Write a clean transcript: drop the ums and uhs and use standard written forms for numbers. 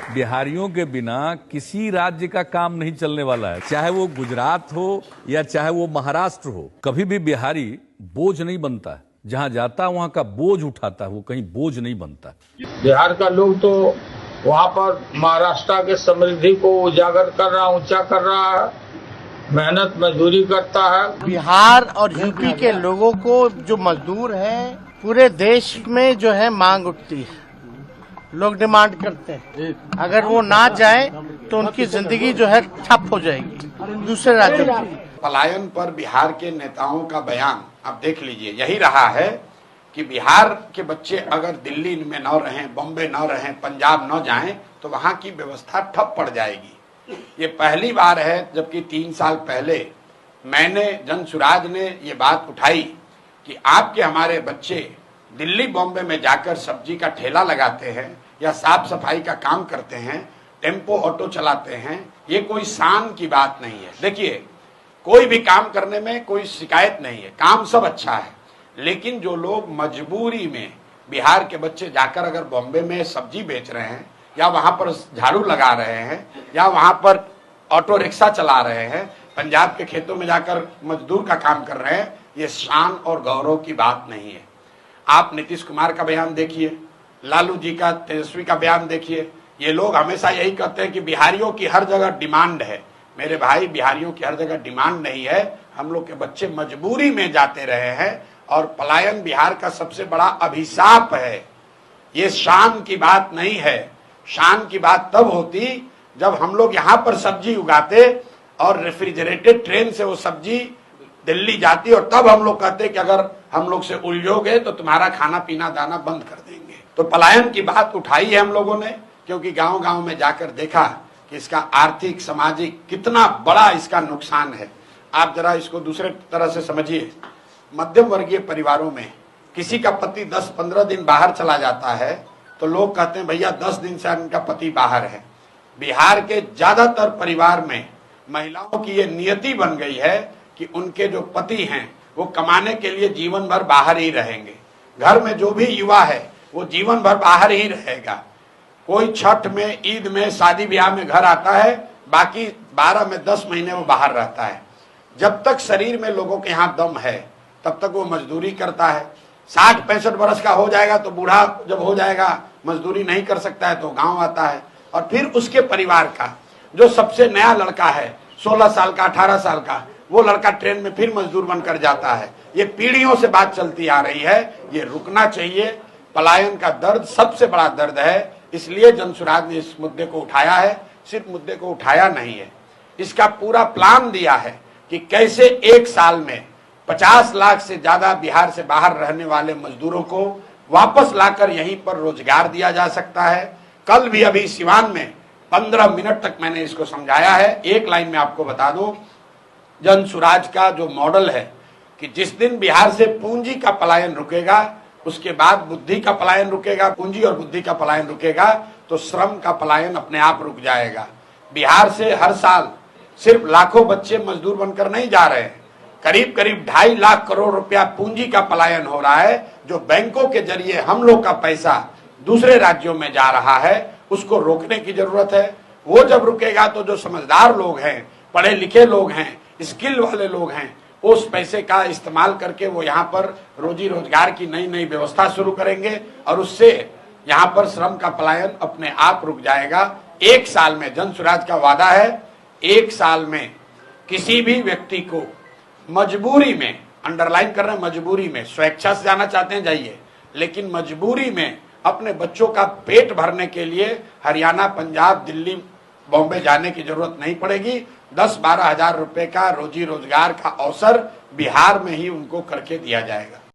बिहारियों के बिना किसी राज्य का काम नहीं चलने वाला है, चाहे वो गुजरात हो या चाहे वो महाराष्ट्र हो। कभी भी बिहारी बोझ नहीं बनता है, जहां जाता है वहां का बोझ उठाता है, वो कहीं बोझ नहीं बनता। बिहार का लोग तो वहाँ पर महाराष्ट्र के समृद्धि को उजागर कर रहा, ऊंचा कर रहा है, मेहनत मजदूरी करता है। बिहार और यूपी के लोगों को जो मजदूर हैं, पूरे देश में जो है मांग उठती है, लोग डिमांड करते हैं। अगर वो ना जाए तो उनकी जिंदगी जो है ठप हो जाएगी दूसरे राज्यों की। पलायन पर बिहार के नेताओं का बयान आप देख लीजिए, यही रहा है कि बिहार के बच्चे अगर दिल्ली में न रहें, बॉम्बे न रहें, पंजाब न जाएं तो वहां की व्यवस्था ठप पड़ जाएगी। ये पहली बार है जबकि 3 साल पहले मैंने जनसुराज ने ये बात उठाई कि आपके हमारे बच्चे दिल्ली बॉम्बे में जाकर सब्जी का ठेला लगाते हैं या साफ सफाई का काम करते हैं, टेम्पो ऑटो चलाते हैं, ये कोई शान की बात नहीं है। देखिए, कोई भी काम करने में कोई शिकायत नहीं है, काम सब अच्छा है, लेकिन जो लोग मजबूरी में बिहार के बच्चे जाकर अगर बॉम्बे में सब्जी बेच रहे हैं या वहां पर झाड़ू लगा रहे हैं या वहां पर ऑटो रिक्शा चला रहे हैं, पंजाब के खेतों में जाकर मजदूर का काम कर रहे हैं, ये शान और गौरव की बात नहीं है। आप नीतीश कुमार का बयान देखिए, लालू जी का, तेजस्वी का बयान देखिए। ये लोग हमेशा यही कहते हैं कि बिहारियों की हर जगह डिमांड है। मेरे भाई, बिहारियों की हर जगह डिमांड नहीं है, हम लोग के बच्चे मजबूरी में जाते रहे हैं और पलायन बिहार का सबसे बड़ा अभिशाप है। ये शान की बात नहीं है। शान की बात तब होती जब हम लोग यहाँ पर सब्जी उगाते और रेफ्रिजरेटेड ट्रेन से वो सब्जी दिल्ली जाती और तब हम लोग कहते कि अगर हम लोग से उलझोगे तो तुम्हारा खाना पीना दाना बंद कर देंगे। तो पलायन की बात उठाई है हम लोगों ने, क्योंकि गांव गांव में जाकर देखा कि इसका आर्थिक सामाजिक कितना बड़ा इसका नुकसान है। आप जरा इसको दूसरे तरह से समझिए। मध्यम वर्गीय परिवारों में किसी का पति 10-15 दिन बाहर चला जाता है तो लोग कहते हैं भैया 10 दिन से इनका पति बाहर है। बिहार के ज्यादातर परिवार में महिलाओं की ये नियति बन गई है कि उनके जो पति हैं वो कमाने के लिए जीवन भर बाहर ही रहेंगे। घर में जो भी युवा है वो जीवन भर बाहर ही रहेगा। कोई छठ में, ईद में, शादी ब्याह में घर आता है, बाकी 12 में 10 महीने वो बाहर रहता है। जब तक शरीर में लोगों के यहाँ दम है तब तक वो मजदूरी करता है। 60-65 वर्ष का हो जाएगा तो बूढ़ा जब हो जाएगा, मजदूरी नहीं कर सकता है तो गांव आता है। और फिर उसके परिवार का जो सबसे नया लड़का है, 16 साल का, 18 साल का, वो लड़का ट्रेन में फिर मजदूर बनकर जाता है। ये पीढ़ियों से बात चलती आ रही है, ये रुकना चाहिए। पलायन का दर्द सबसे बड़ा दर्द है, इसलिए जनसुराज ने इस मुद्दे को उठाया है। सिर्फ मुद्दे को उठाया नहीं है, इसका पूरा प्लान दिया है कि कैसे 1 साल में 50 लाख से ज्यादा बिहार से बाहर रहने वाले मजदूरों को वापस लाकर यहीं पर रोजगार दिया जा सकता है। कल भी अभी सिवान में 15 मिनट तक मैंने इसको समझाया है। एक लाइन में आपको बता दूं, जनसुराज का जो मॉडल है कि जिस दिन बिहार से पूंजी का पलायन रुकेगा उसके बाद बुद्धि का पलायन रुकेगा, पूंजी और बुद्धि का पलायन रुकेगा तो श्रम का पलायन अपने आप रुक जाएगा। बिहार से हर साल सिर्फ लाखों बच्चे मजदूर बनकर नहीं जा रहे हैं, करीब करीब 2.5 लाख करोड़ रुपया पूंजी का पलायन हो रहा है, जो बैंकों के जरिए हम लोग का पैसा दूसरे राज्यों में जा रहा है। उसको रोकने की जरूरत है। वो जब रुकेगा तो जो समझदार लोग हैं, पढ़े लिखे लोग हैं, स्किल वाले लोग हैं, उस पैसे का इस्तेमाल करके वो यहाँ पर रोजी रोजगार की नई नई व्यवस्था शुरू करेंगे और उससे यहाँ पर श्रम का पलायन अपने आप रुक जाएगा। 1 साल में, जनसुराज का वादा है, 1 साल में किसी भी व्यक्ति को मजबूरी में, अंडरलाइन कर रहे हैं मजबूरी में, स्वेच्छा से जाना चाहते हैं जाइए, लेकिन मजबूरी में अपने बच्चों का पेट भरने के लिए हरियाणा, पंजाब, दिल्ली, बॉम्बे जाने की जरूरत नहीं पड़ेगी। 10-12 हजार रुपए का रोजी रोजगार का अवसर बिहार में ही उनको करके दिया जाएगा।